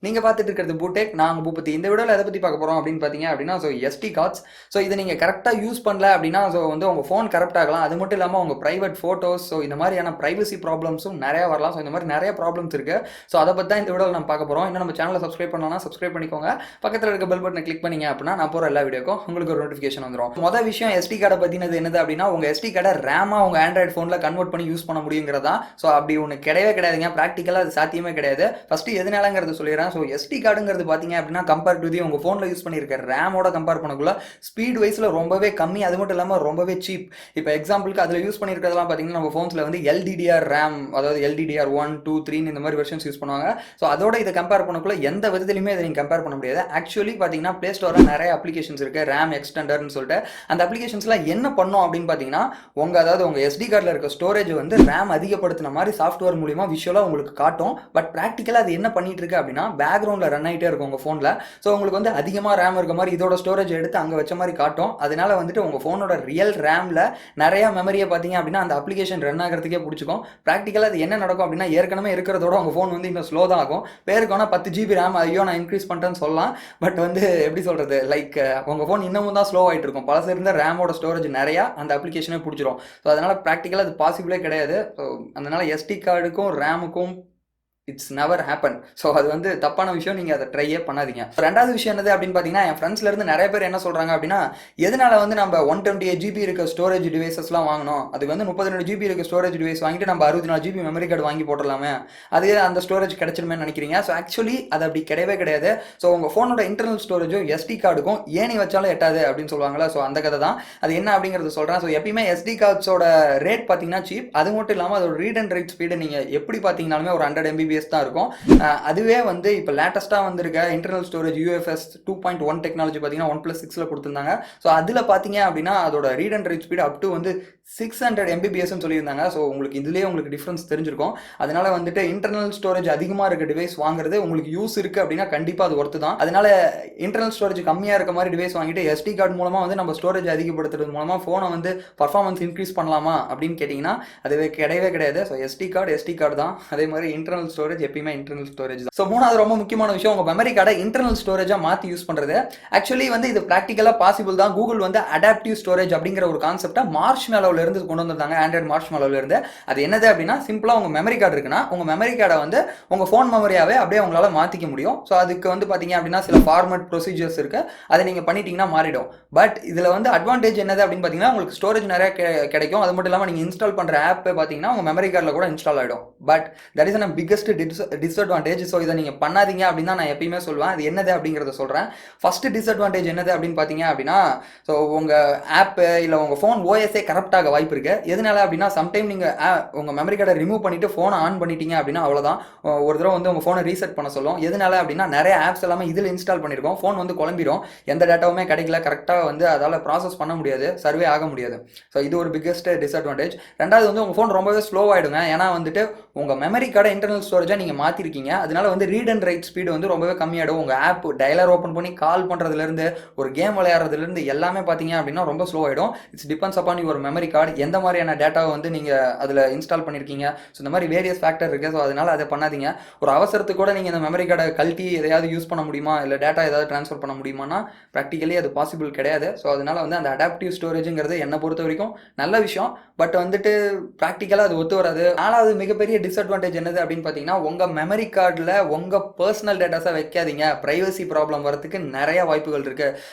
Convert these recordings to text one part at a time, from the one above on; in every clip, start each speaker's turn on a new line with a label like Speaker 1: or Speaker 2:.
Speaker 1: நீங்க பார்த்துட்டு இருக்கிறது பூடெக். நாங்க பூபதி. இந்த வீடியோல எதை பத்தி பார்க்க போறோம் அப்படின்னு பாத்தீங்க அப்படின்னா, எஸ்டி கார்ட்ஸ். இதை நீங்க கரெக்டா யூஸ் பண்ணல அப்படின்னா உங்க ஃபோன் கரெக்ட் ஆகலாம். அது மட்டும் இல்லாம உங்க பிரைவேட் போட்டோஸ், இந்த மாதிரியான பிரைவசி ப்ராப்ளம்ஸும் நிறைய வரலாம். இந்த மாதிரி நிறைய ப்ராப்ளம்ஸ் இருக்கு. அதை பத்தி தான் இந்த வீடியோல நம்ம பார்க்க போறோம். இன்னும் நம்ம சேனலை சப்ஸ்கிரைப் பண்ணலாம், சப்ஸ்கிரைப் பண்ணிக்கோங்க. பக்கத்துல இருக்க பெல் பட்டனை கிளிக் பண்ணீங்க அப்படின்னா நான் போற எல்லா வீடியோக்கும் உங்களுக்கு ஒரு நோட்டிஃபிகேஷன் வந்துடும். மொதல் விஷயம் எஸ்டி கார்டை பத்தினது என்னது அப்படின்னா, உங்க எஸ்டி கார்டை ரேமா உங்க ஆண்ட்ராய்டு போன்ல கன்வெர்ட் பண்ணி யூஸ் பண்ண முடியுங்கிறதா. அப்படி ஒன்று கிடையவே கிடையாதுங்க. ப்ராக்டிக்கலா அது சாத்தியமே கிடையாது. ஃபர்ஸ்ட் எதனாலங்கிறது சொல்லிடுறேன். எஸ்டி கார்டுங்கிறது பார்த்தீங்க அப்படின்னா, கம்பேர் டு உங்க ஃபோனில் யூஸ் பண்ணியிருக்க ரேமோட கம்பேர் பண்ணக்குள்ள ஸ்பீட் வைஸில் ரொம்பவே கம்மி. அது மட்டும் இல்லாமல் ரொம்பவே சீப். இப்போ எக்ஸாம்பிளுக்கு அதில் யூஸ் பண்ணியிருக்கிறதெல்லாம் பார்த்தீங்கன்னா, நம்ம ஃபோன்ஸில் வந்து எல்டிடிஆர் ரேம், அதாவது எல்டிடிஆர் 1, 2, 3 இந்த மாதிரி வெர்ஷன்ஸ் யூஸ் பண்ணுவாங்க. அதோட இதை கம்பேர் பண்ணக்குள்ள எந்த விதத்துலையுமே இதை நீங்கள் கம்பேர் பண்ண முடியாது. ஆக்சுவலி பார்த்தீங்கன்னா, பிளே ஸ்டோரில் நிறைய அப்ளிகேஷன்ஸ் இருக்குது, ரேம் எக்ஸ்டெண்டர்னு சொல்லிட்டு. அந்த அப்ளிகேஷன்ஸ்லாம் என்ன பண்ணும் அப்படின்னு பார்த்தீங்கன்னா, அதாவது உங்கள் எஸ்டி கார்டில் இருக்க ஸ்டோரேஜ் வந்து ரேம் அதிகப்படுத்தின மாதிரி சாஃப்ட்வேர் மூலியமாக விஷுவலாக உங்களுக்கு காட்டும். பட் ப்ராக்டிக்கலாக அது என்ன பண்ணிட்டு இருக்கு அப்படின்னா, பேக்ரவுண்டில் ரன் ஆகிட்டே இருக்கும் உங்கள் ஃபோனில். உங்களுக்கு வந்து அதிகமாக ரேம் இருக்க மாதிரி இதோட ஸ்டோரேஜ் எடுத்து அங்கே வச்ச மாதிரி காட்டும். அதனால வந்துட்டு உங்கள் ஃபோனோட ரியல் ரேமில் நிறைய மெமரியை பார்த்தீங்க அப்படின்னா அந்த அப்ளிகேஷன் ரன் ஆகிறதுக்கே பிடிச்சிக்கும். ப்ராக்டிக்கலாக அது என்ன நடக்கும் அப்படின்னா, ஏற்கனவே இருக்கிறதோட உங்கள் ஃபோன் வந்து இன்னும் ஸ்லோ தான் ஆகும். பேருக்கு வேணால் 10 GB ரேம் ஐயோ நான் இன்க்ரீஸ் பண்ணுறேன்னு சொல்லலாம். பட் வந்து எப்படி சொல்கிறது, லைக் உங்கள் ஃபோன் இன்னமும் தான் ஸ்லோ ஆகிட்டு இருக்கும். பழசு இருந்த ரேமோட ஸ்டோரேஜ் நிறையா அந்த அப்ளிகேஷனே பிடிச்சிரும். அதனால் ப்ராக்டிக்கலாக அது பாசிபிளே கிடையாது. அதனால் எஸ்டி கார்டுக்கும் ரேமுக்கும் இட்ஸ் நெவர் ஹேப்பன். அது வந்து தப்பான விஷயம். நீங்கள் அதை ட்ரையே பண்ணாதீங்க. ரெண்டாவது விஷயம் என்னது அப்படின்னு பார்த்தீங்கன்னா, என் ஃப்ரெண்ட்ஸ்லேருந்து நிறைய பேர் என்ன சொல்கிறாங்க அப்படின்னா, எதனால வந்து நம்ம 128 GB இருக்க ஸ்டோரேஜ் டிவைசஸ்லாம் வாங்கணும், அது வந்து 32 GB இருக்க ஸ்டோரேஜ் டிவைஸ் வாங்கிட்டு நம்ம 64 GB மெமரி கார்டு வாங்கி போட்டுடலாமே, அது அந்த ஸ்டோரேஜ் கிடைச்சிருமே நினைக்கிறீங்க. ஆக்சுவலி அது அப்படி கிடையவே கிடையாது. உங்கள் ஃபோனோட இன்டர்னல் ஸ்டோரேஜும் எஸ்டி கார்டுக்கும் ஏணி வச்சாலும் எட்டாது அப்படின்னு சொல்லுவாங்களா. அந்த கதை தான். அது என்ன அப்படிங்கிறது சொல்கிறேன். எப்பயுமே எஸ்டி கார்ட்ஸோட ரேட் பார்த்தீங்கன்னா சீப். அது மட்டும் இல்லாமல் அதோட ரீட் அண்ட் ரைட் ஸ்பீடு நீங்கள் எப்படி பார்த்தீங்கன்னாலுமே ஒரு 100 MB தான் இருக்கும். அதுவே வந்து இப்போ லேட்டஸ்ட்டாக வந்திருக்க இன்டர்னல் ஸ்டோரேஜ் UFS 2.1 டெக்னாலஜி பார்த்தீங்கன்னா 1+6 கொடுத்துருந்தாங்க. அதில் பார்த்தீங்க அப்படின்னா அதோட read and right speed up to வந்து 600 MBPS சொல்லியிருந்தாங்க. உங்களுக்கு இதுலேயே உங்களுக்கு டிஃப்ரென்ஸ் தெரிஞ்சிருக்கும். அதனால வந்துட்டு இன்டர்னல் ஸ்டோரேஜ் அதிகமாக இருக்க டிவைஸ் வாங்குறது உங்களுக்கு யூஸ் இருக்குது அப்படின்னா கண்டிப்பாக அது ஒர்த்து தான். அதனால இன்டர்னல் ஸ்டோரேஜ் கம்மியாக இருக்க மாதிரி டிவைஸ் வாங்கிட்டு எஸ்டி கார்டு மூலமாக வந்து நம்ம ஸ்டோரேஜ் அதிகப்படுத்துறது மூலமாக ஃபோனை வந்து பர்ஃபார்மன்ஸ் இன்க்ரீஸ் பண்ணலாமா அப்படின்னு கேட்டிங்கன்னா அது கிடையவே கிடையாது. எஸ்டி கார்டு தான். அதே மாதிரி இன்டர்னல் ஸ்டோரேஜ் எப்பயுமே இன்டர்னல் ஸ்டோரேஜ் தான். மூணாவது ரொம்ப முக்கியமான விஷயம், உங்க மெமரி கார்டை இன்டர்னல் ஸ்டோரேஜா மாத்தி யூஸ் பண்றது. ஆக்சுவலி வந்து இது பிராக்டிகலா பாசிபிள் தான். கூகுள் வந்து அடாப்டிவ் ஸ்டோரேஜ் அப்படிங்கிற ஒரு கான்செப்டை மார்ஷ் மேலோல இருந்து கொண்டு வந்திருந்தாங்க. ஆண்ட்ராய்டு மார்ஷ் மேலோல இருந்து. அது என்னது அப்படின்னா, சிம்பிளா உங்க மெமரி கார்டு இருக்குன்னா உங்க மெமரி கார்டை வந்து உங்க போன் மெமரியாவே அப்படியே உங்களால மாத்திக்க முடியும். அதுக்கு வந்து பாத்தீங்க அப்படின்னா சில ஃபார்மட் ப்ரொசீஜர்ஸ் இருக்கு. அதை நீங்க பண்ணிட்டீங்கன்னா மாறிடும். பட் இதுல வந்து அட்வான்டேஜ் என்னது அப்படின்னு பாத்தீங்கன்னா, உங்களுக்கு ஸ்டோரேஜ் நிறைய கிடைக்கும். அது மட்டும் இல்லாம நீங்க இன்ஸ்டால் பண்ற ஆப் பாத்தீங்கன்னா உங்க மெமரி கார்டில் கூட இன்ஸ்டால் ஆயிடும். But that is a biggest disadvantage. இதை நீங்க பண்ணாதீங்க அப்படின்னு தான் நான் எப்பயுமே சொல்லுவேன். அது என்னது அப்படிங்கறத சொல்றேன். ஃபர்ஸ்ட் டிஸ்அட்வான்டேஜ் என்னது அப்படின்னு பாத்தீங்க அப்படின்னா, உங்க ஆப் இல்ல உங்க போன் ஓஎஸ்ஏ கரப்ட் ஆக வாய்ப்பு இருக்கு. எதனால அப்படின்னா, சம்டைம் நீங்க உங்க மெமரி கார்டை ரிமூவ் பண்ணிட்டு போனை ஆன் பண்ணிட்டீங்க அப்படின்னா அவ்வளவுதான். ஒரு தடவை வந்து உங்க போனை ரீசெட் பண்ண சொல்லும். எதனால அப்படின்னா, நிறைய ஆப்ஸ் எல்லாமே இதுல இன்ஸ்டால் பண்ணிருக்கோம். போன் வந்து குழம்பிடும். எந்த டேட்டாவுமே கிடைக்கல, கரெக்டா வந்து அதால ப்ராசஸ் பண்ண முடியாது, சர்வே ஆக முடியாது. இது ஒரு பிகெஸ்ட் டிஸ்அட்வான்டேஜ். ரெண்டாவது வந்து உங்க போன் ரொம்பவே ஸ்லோ ஆயிடுங்க. ஏன்னா வந்துட்டு உங்க மெமரி கார்டை இன்டர்னல் ஸ்டோரேஜா நீங்க மாத்திருக்கீங்க. அதனால வந்து ரீட் அண்ட் ரைட் ஸ்பீடு வந்து ரொம்பவே கம்மியாயிடும். உங்க ஆப் டயலர் ஓப்பன் பண்ணி கால் பண்றதுல இருந்து ஒரு கேம் விளையாடுறதுல இருந்து எல்லாமே பாத்தீங்க அப்படின்னா ரொம்ப ஸ்லோ ஆயிடும். It's depends upon your memory card, எந்த மாதிரியான டேட்டாவை வந்து நீங்க அதுல இன்ஸ்டால் பண்ணிருக்கீங்க. இந்த மாதிரி வேரியஸ் ஃபேக்டர் இருக்கு. அதனால அதை பண்ணாதீங்க. ஒரு அவசரத்துக்கு கூட நீங்க இந்த மெமரி கார்டை கழட்டி எதையாவது யூஸ் பண்ண முடியுமா, இல்ல டேட்டா ஏதாவது டிரான்ஸ்ஃபர் பண்ண முடியுமானா ப்ராக்டிகலி அது பாசிபிள் கிடையாது. அதனால வந்து அந்த அடாப்டிவ் ஸ்டோரேஜ்ங்கிறது என்னை பொறுத்த வரைக்கும் நல்ல விஷயம். பட் வந்துட்டு ப்ராக்டிகலா அது ஒத்து வராது. நாலாவது மிகப்பெரிய டிஸ்அட்வான்டேஜ் என்னது அப்படின்னு பாத்தீங்கன்னா, உங்க மெமரி கார்டில் உங்க பர்சனல் டேட்டாஸை வைக்காதீங்க. பிரைவசி ப்ராப்ளம் வரதுக்கு நிறைய வாய்ப்புகள் இருக்கு.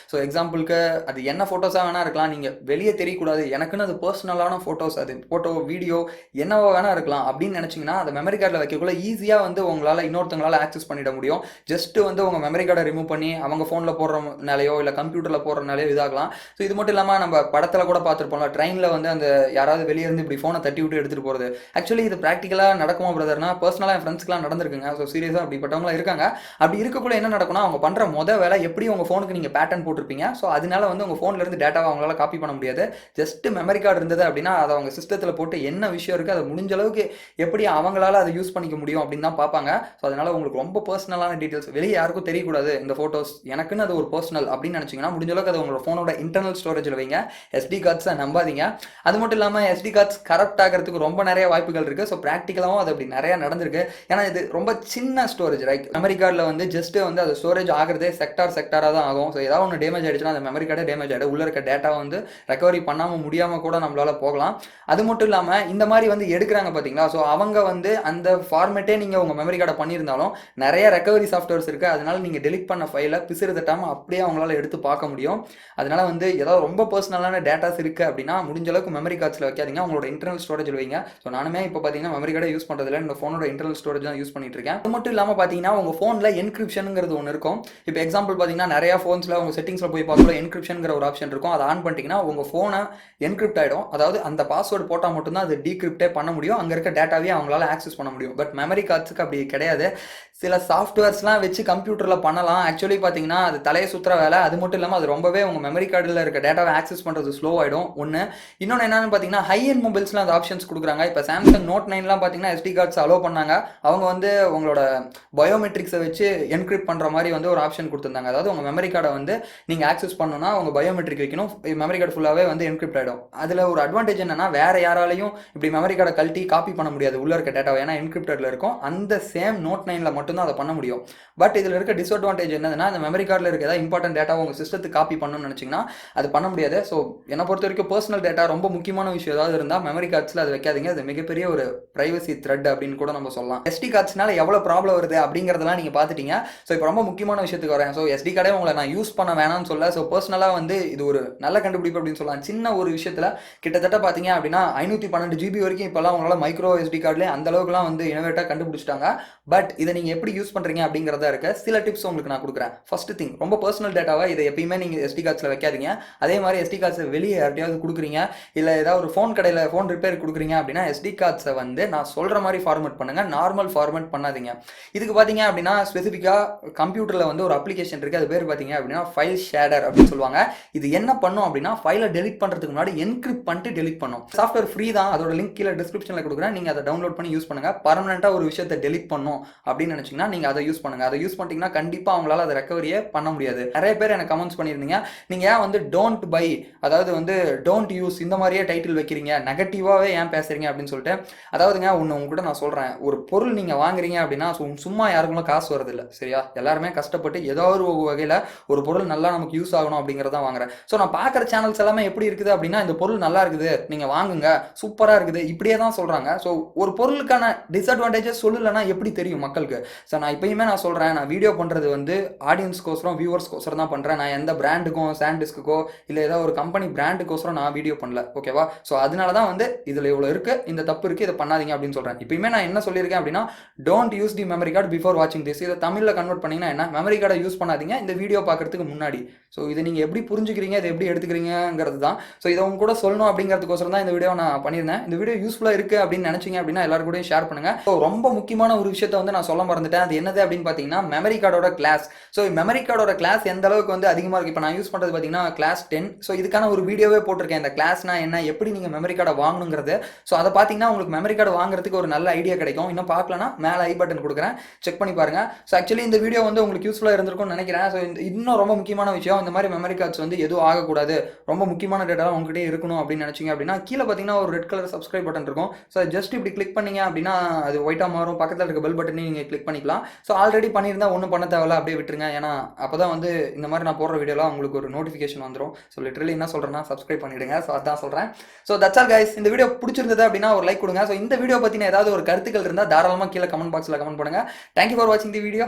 Speaker 1: எக்ஸாம்பிளுக்கு அது என்ன ஃபோட்டோஸாக வேணா இருக்கலாம், நீங்கள் வெளியே தெரியக்கூடாது, எனக்குன்னு அது பர்சனலான ஃபோட்டோஸ், அது ஃபோட்டோ வீடியோ என்னவோ வேணா இருக்கலாம் அப்படின்னு நினச்சிங்கன்னா அந்த மெமரி கார்டில் வைக்கக்குள்ள ஈஸியாக வந்து உங்களால் இன்னொருத்தவங்களால் ஆக்சஸ் பண்ணிட முடியும். ஜஸ்ட் வந்து உங்கள் மெமரி கார்டை ரிமூவ் பண்ணி அவங்க ஃபோனில் போடுறனாலையோ இல்லை கம்ப்யூட்டரில் போடுறனாலையோ இதாகலாம். இது மட்டும் இல்லாமல் நம்ம படத்தில் கூட பார்த்துருப்போம்ல, ட்ரெயினில் வந்து அந்த யாராவது வெளியே இருந்து இப்படி ஃபோனை தட்டி விட்டு எடுத்துகிட்டு போகிறது. ஆக்சுவலி இது ப்ராக்டிக்கலாக நடக்குமா பிரதர்னா, பர்சனலாக என் ஃப்ரெண்ட்ஸ்க்குலாம் நடந்திருக்குங்க. சீரியஸாக அப்படிப்பட்டவங்களாம் இருக்காங்க. அப்படி இருக்கக்குள்ள என்ன நடக்கும்னா, அவங்க பண்ற வேலை எப்படி உங்க போனுக்கு நீங்க பேட்டர்ன் போட்டிருப்பீங்க. அதனால வந்து உங்க போன்ல இருந்து டேட்டாவை அவங்களால காப்பி பண்ண முடியாது. ஜஸ்ட் மெமரி கார்டு இருந்தது அப்படின்னா அதை அவங்க சிஸ்டத்தில் போட்டு என்ன விஷயம் இருக்கு அதை முடிஞ்ச அளவுக்கு எப்படி அவங்களால அதை யூஸ் பண்ணிக்க முடியும் அப்படின்னு தான் பார்ப்பாங்க. அதனால உங்களுக்கு ரொம்ப பர்சனலான டீடைல்ஸ் வெளியே யாருக்கும் தெரியக்கூடாது. இந்த போட்டோஸ் எனக்குன்னு அது ஒரு பர்சனல் அப்படின்னு நினைச்சீங்கன்னா முடிஞ்ச அளவுக்கு அது உங்களோட போனோட இன்டர்னல் ஸ்டோரேஜில் வைங்க. எஸ்டி கார்ட்ஸை நம்பாதீங்க. அது மட்டும் இல்லாமல் எஸ்டி கார்ட்ஸ் கரப்ட் ஆகிறதுக்கு ரொம்ப நிறைய வாய்ப்புகள் இருக்கு. ப்ராக்டிக்கலாக ரீசெண்டாகவும் அது அப்படி நிறைய நடந்திருக்கு. ஏன்னா இது ரொம்ப சின்ன ஸ்டோரேஜ், ரைட்? மெமரி கார்டில் வந்து ஜஸ்ட் வந்து அது ஸ்டோரேஜ் ஆகிறதே செக்டாராக தான் ஆகும். ஸோ ஏதாவது ஒன்று டேமேஜ் ஆயிடுச்சுன்னா அந்த மெமரி கார்டே டேமேஜ் ஆகிடும். உள்ள இருக்க டேட்டாவை வந்து ரெக்கவரி பண்ணாமல் முடியாமல் கூட நம்மளால போகலாம். அது மட்டும் இல்லாமல் இந்த மாதிரி வந்து எடுக்கிறாங்க பார்த்தீங்களா, ஸோ அவங்க வந்து அந்த ஃபார்மேட்டே நீங்கள் உங்கள் மெமரி கார்டை பண்ணியிருந்தாலும் நிறைய ரெக்கவரி சாஃப்ட்வேர்ஸ் இருக்குது. அதனால நீங்கள் டெலிட் பண்ண ஃபைலை பிசிறு தட்டாமல் அப்படியே அவங்களால எடுத்து பார்க்க முடியும். அதனால வந்து ஏதாவது ரொம்ப பர்சனலான டேட்டாஸ் இருக்குது அப்படின்னா முடிஞ்ச அளவுக்கு மெமரி கார்ட்ஸில் வைக்காதீங்க, உங்களோட இன்டர்னல் ஸ்டோரேஜ் வைங்க. ஸோ நானுமே இப்போ பார்த்தீங்கன்னா மெமரி கார்டை யூஸ் பண்ணுறதில்ல, இந்த ஃபோனோட இன்டர்னல் ஸ்டோரேஜ் தான் யூஸ் பண்ணிட்டு இருக்கேன். அது மட்டும் இல்லாமல் பார்த்தீங்கன்னா உங்கள் ஃபோனில் என்கிரிப்ஷனுங்கிறது ஒன்று இருக்கும். இப்போ எக்ஸாம்பிள் பார்த்தீங்கன்னா நிறைய ஃபோன்ஸில் உங்கள் செட்டிங்ஸில் போய் பார்க்கல என்கிரிப்ஷனுங்கிற ஒரு ஆப்ஷன் இருக்கும். அதை ஆன் பண்ணிட்டீங்கன்னா உங்கள் ஃபோனை என்கிரிப்ட் ஆகிடும். அதாவது அந்த பாஸ்வேர்டு போட்டால் மட்டும்தான் அது டீக்ரிப்டே பண்ண முடியும், அங்கே இருக்க டேட்டாவே அவங்களால ஆக்சஸ் பண்ண முடியும். பட் மெமரி கார்ட்ஸுக்கு அப்படி கிடையாது. சில சாஃப்ட்வேர்ஸ்லாம் வச்சு கம்ப்யூட்டரில் பண்ணலாம். ஆக்சுவலி பார்த்தீங்கன்னா அது தலையை சுற்றுற வேலை. அது மட்டும் இல்லாமல் அது ரொம்பவே உங்கள் மெமரி கார்டில் இருக்க டேட்டாவை ஆக்சஸ் பண்ணுறது ஸ்லோ ஆகிடும் ஒன்று. இன்னொன்று என்னென்னு பார்த்தீங்கன்னா ஹை எண்ட் மொபைல்ஸ்லாம் அந்த ஆப்ஷன்ஸ் கொடுக்குறாங்க. இப்போ சாம்சங் நோட் 9லாம் பார்த்தீங்கன்னா SD கார்ட்ஸ் அலோவ் பண்ணாங்க. அவங்க வந்து உங்களோட பயோமெட்ரிக்ஸை வச்சு என்கிரிப்ட் பண்ணுற மாதிரி வந்து ஒரு ஆப்ஷன் கொடுத்துருந்தாங்க. அதாவது உங்கள் மெமரி கார்டை வந்து நீங்கள் ஆக்சஸ் பண்ணணும்னா உங்கள் பயோமெட்ரிக் வைக்கணும், மெமரி கார்டு ஃபுல்லாகவே வந்து என்கிரிப்ட் ஆகிடும். அதில் ஒரு அட்வான்டேஜ் என்னன்னா வேறு யாராலையும் இப்படி மெமரி கார்டை கழட்டி காப்பி பண்ண முடியாது உள்ள இருக்க டேட்டாவை, ஏன்னா என்கிரிப்டடில் இருக்கும். அந்த சேம் நோட் 9ல் மட்டும்தான் அதை பண்ண முடியும். பட் இதில் இருக்க டிஸ்அட்வான்டேஜ் என்னதுன்னா அந்த மெமரி கார்டில் இருக்க ஏதாவது இம்பார்ட்டன்ட் டேட்டாவை உங்கள் சிஸ்டத்துக்கு காப்பி பண்ணணும்னு நினச்சிங்கன்னா அது பண்ண முடியாது. ஸோ என்னை பொறுத்த வரைக்கும் பர்சனல் டேட்டா ரொம்ப முக்கியமான விஷயம் ஏதாவது இருந்தால் மெமரி கார்ட்ஸில் அது வைக்காதீங்க. அது மிகப்பெரிய ஒரு பிரைவசி த்ரெட் அப்படின்னு கூட நம்ம சொல்லலாம். SD கார்ட்ஸ்னால எவ்வளோ ப்ராப்ளம் வருது அப்படிங்கிறதெல்லாம் நீங்கள் பார்த்துட்டீங்க. ஸோ இப்போ ரொம்ப முக்கியமான விஷயத்துக்கு வரேன். ஸோ SD கார்டே உங்களை நான் யூஸ் பண்ண வேணாம்னு சொல்ல. ஸோ பர்சனலாக வந்து இது ஒரு நல்ல கண்டுபிடிப்பு அப்படின்னு சொல்லலாம். சின்ன ஒரு விஷயத்தில் கிட்டத்தட்ட பார்த்தீங்க அப்படின்னா 512 GB வரைக்கும் இப்போல்லாம் உங்களால் மைக்ரோ SD கார்ட்லேயே அந்த அளவுக்குலாம் வந்து இனோவேட்டாக கண்டுபிடிச்சிட்டாங்க. பட் இதை நீங்கள் எப்படி யூஸ் பண்ணுறீங்க அப்படிங்கிறதா இருக்க சில டிப்ஸ் உங்களுக்கு நான் கொடுக்குறேன். ஃபர்ஸ்ட் திங், ரொம்ப பர்சனல் டேட்டாவை இதை எப்பயுமே நீங்கள் SD கார்ட்ஸில் வைக்காதீங்க. அதே மாதிரி SD கார்ட்ஸை வெளியே யார்ட்டையாவது கொடுக்குறீங்க, இல்லை ஏதாவது ஒரு ஃபோன் கடையில் ஃபோன் ரிப்பேர் கொடுக்குறீங்க அப்படின்னா SD கார்ட்ஸை வந்து நான் சொல்கிற மாதிரி ஃபார்மேட் பண்ணுங்கள், நார்மல் ஃபார்மேட் பண்ணாதீங்க. இதுக்கு பார்த்தீங்க அப்படின்னா ஸ்பெசிஃபிக்காக கம்ப்யூட்டரில் வந்து ஒரு அப்ளிகேஷன் இருக்குது, அது பேர் பார்த்தீங்க அப்படின்னா ஃபைல் ஷேடர் அப்படின்னு சொல்லுவாங்க. இது என்ன பண்ணும் அப்படின்னா ஃபைலை டெலிட் பண்ணுறதுக்கு முன்னாடி என்கிரிப்ட் பண்ணிட்டு டெலிட் பண்ணும். சாஃப்ட்வேர் ஃப்ரீ தான், அதோட லிங்க் கீழே டிஸ்கிரிப்ஷனில் கொடுக்குறேன், நீங்கள் அதை டவுன்லோட் பண்ணி யூஸ் பண்ணுங்கள். பர்மனெண்ட்டாக ஒரு விஷயத்தை டெலிட் பண்ணும் அப்படின்னு நினச்சிங்கன்னா நீங்கள் அதை யூஸ் பண்ணுங்கள். அதை யூஸ் பண்ணிட்டீங்கன்னா கண்டிப்பாக அவங்களால அதை ரெக்கவரியே பண்ண முடியாது. நிறைய பேர் எனக்கு கமெண்ட்ஸ் பண்ணியிருந்தீங்க, நீங்கள் ஏன் வந்து டோன்ட் பை, அதாவது வந்து டோன்ட் யூஸ் இந்த மாதிரியே டைட்டில் வைக்கிறீங்க, நெகட்டிவாகவே ஏன் பேசுறீங்க அப்படின்னு சொல்லிட்டு. அதாவதுங்க ஒன்று உங்ககிட்ட நான் சொல்கிறேன், ஒரு பொருள் நீங்கள் வாங்குறீங்க அப்படின்னா சும்மா யாருக்குள்ள காசு வரதில்லை, சரியா? எல்லாருமே கஷ்டப்பட்டு ஏதாவது ஒரு வகையில் ஒரு பொருள் நல்லா நமக்கு யூஸ் ஆகணும் அப்படிங்கிறதான் வாங்குறேன். ஸோ நான் பார்க்குற சேனல்ஸ் எல்லாமே எப்படி இருக்குது அப்படின்னா இந்த பொருள் நல்லா இருக்குது, நீங்கள் வாங்குங்க, சூப்பராக இருக்குது, இப்படியே தான் சொல்கிறாங்க. ஸோ ஒரு பொருளுக்கான டிஸ்அட்வான்டேஜஸ் சொல்லலைன்னா எப்படி தெரியும் மக்களுக்கு? ஸோ நான் இப்பயுமே நான் சொல்கிறேன், நான் வீடியோ பண்ணுறது வந்து ஆடியன்ஸ்க்கோசரம் வியூவர்ஸ்க்கோசரம் தான் பண்ணுறேன். நான் எந்த பிராண்டுக்கும் சாண்டிஸ்க்கோ இல்லை ஏதாவது ஒரு கம்பெனி பிராண்டுக்கோசரம் நான் வீடியோ பண்ணல, ஓகேவா? ஸோ அதனால தான் வந்து இதில் இவ்வளோ இருக்குது, இந்த தப்பு இருக்குது, இதை பண்ணாதீங்க அப்படின்னு சொல்கிறேன். இப்பயுமே நான் என்ன சொல்லியிருக்கேன் அப்படின்னா don't use the memory card before வாட்சிங் திஸ். இதை தமிழில் கன்வெர்ட் பண்ணிங்கன்னா என்ன, மெமரி கார்டை யூஸ் பண்ணாதீங்க இந்த வீடியோ பார்க்குறதுக்கு முன்னாடி. ஸோ இதை நீங்கள் எப்படி புரிஞ்சுக்கிறீங்க, இதை எப்படி எடுத்துக்கிறீங்கிறது தான். ஸோ இதை உங்க கூட சொல்லணும் அப்படிங்கிறதுக்கோசரம் தான் இந்த வீடியோ நான் பண்ணியிருந்தேன். இந்த வீடியோ யூஸ்ஃபுல்லாக இருக்குது அப்படின்னு நினச்சிங்க அப்படின்னா எல்லாரும் கூட ஷேர் பண்ணுங்கள். ஸோ ரொம்ப முக்கியமான ஒரு விஷயத்தை வந்து நான் சொல்ல மறந்துட்டேன். அது என்னது அப்படின்னு பார்த்தீங்கன்னா மெமரி கார்டோட கிளாஸ். ஸோ மெமரி கார்டோட கிளாஸ் எந்த அளவுக்கு வந்து அதிகமாக இருக்குது. இப்போ நான் யூஸ் பண்ணுறது பார்த்தீங்கன்னா கிளாஸ் 10. ஸோ இதுக்கான ஒரு வீடியோவே போட்டிருக்கேன், இந்த கிளாஸ்னா என்ன, எப்படி நீங்கள் மெமரி கார்டை வாங்கணுங்கிறது. ஸோ அதை பார்த்தீங்கன்னா உங்களுக்கு மெமரி கார்டு வாங்குறதுக்கு ஒரு நல்ல ஐடியா கிடைக்கும். இன்னும் பார்க்கலன்னா மேலே ஐ பட்டன் கொடுக்குறேன், செக் பண்ணி பாருங்க. ஸோ ஆக்சுவலி இந்த வீடியோ வந்து உங்களுக்கு யூஸ்ஃபுல்லாக இருந்திருக்கும்னு நினைக்கிறேன். ஸோ இன்னும் ரொம்ப முக்கியமான விஷயம், இந்த மாதிரி மெமரி கார்ட்ஸ் வந்து எதுவும் ஆகக்கூடாது, ரொம்ப முக்கியமான டேட்டா உங்ககிட்ட இருக்கணும் அப்படின்னு நினச்சிங்க அப்படின்னா கீழே பார்த்தீங்கன்னா ஒரு ரெட் கலர் சப்ஸ்கிரைப் பட்டன் இருக்கும். ஸோ ஜஸ்ட் இப்படி கிளிக் பண்ணீங்க அப்படின்னா அது ஒயிட்டாக மாறும். பக்கத்தில் இருக்க பெல் பட்டனையும் நீங்கள் கிளிக் பண்ணிக்கலாம். ஸோ ஆல்ரெடி பண்ணியிருந்தால் ஒன்றும் பண்ண தேவையில்ல, அப்படியே விட்டுருங்க. ஏன்னா அப்போ தான் வந்து இந்த மாதிரி நான் போடுற வீடியோலாம் உங்களுக்கு ஒரு நோட்டிஃபிகேஷன் வந்துடும். ஸோ லிட்டரலி என்ன சொல்கிறேன்னா சப்ஸ்கிரைப் பண்ணிவிடுங்க. ஸோ அதான் சொல்கிறேன். So that's all guys. இந்த வீடியோ பிடிச்சிருந்தது அப்படின்னா ஒரு லைக் கொடுங்க. ஸோ இந்த வீடியோ பற்றின ஏதாவது ஒரு கருத்துக்கள் இருந்தால் தாராளமாக கீழே கமெண்ட் பாக்ஸில் கமெண்ட் பண்ணுங்கள். தேங்க்யூ ஃபார் வாட்சிங் தி வீடியோ.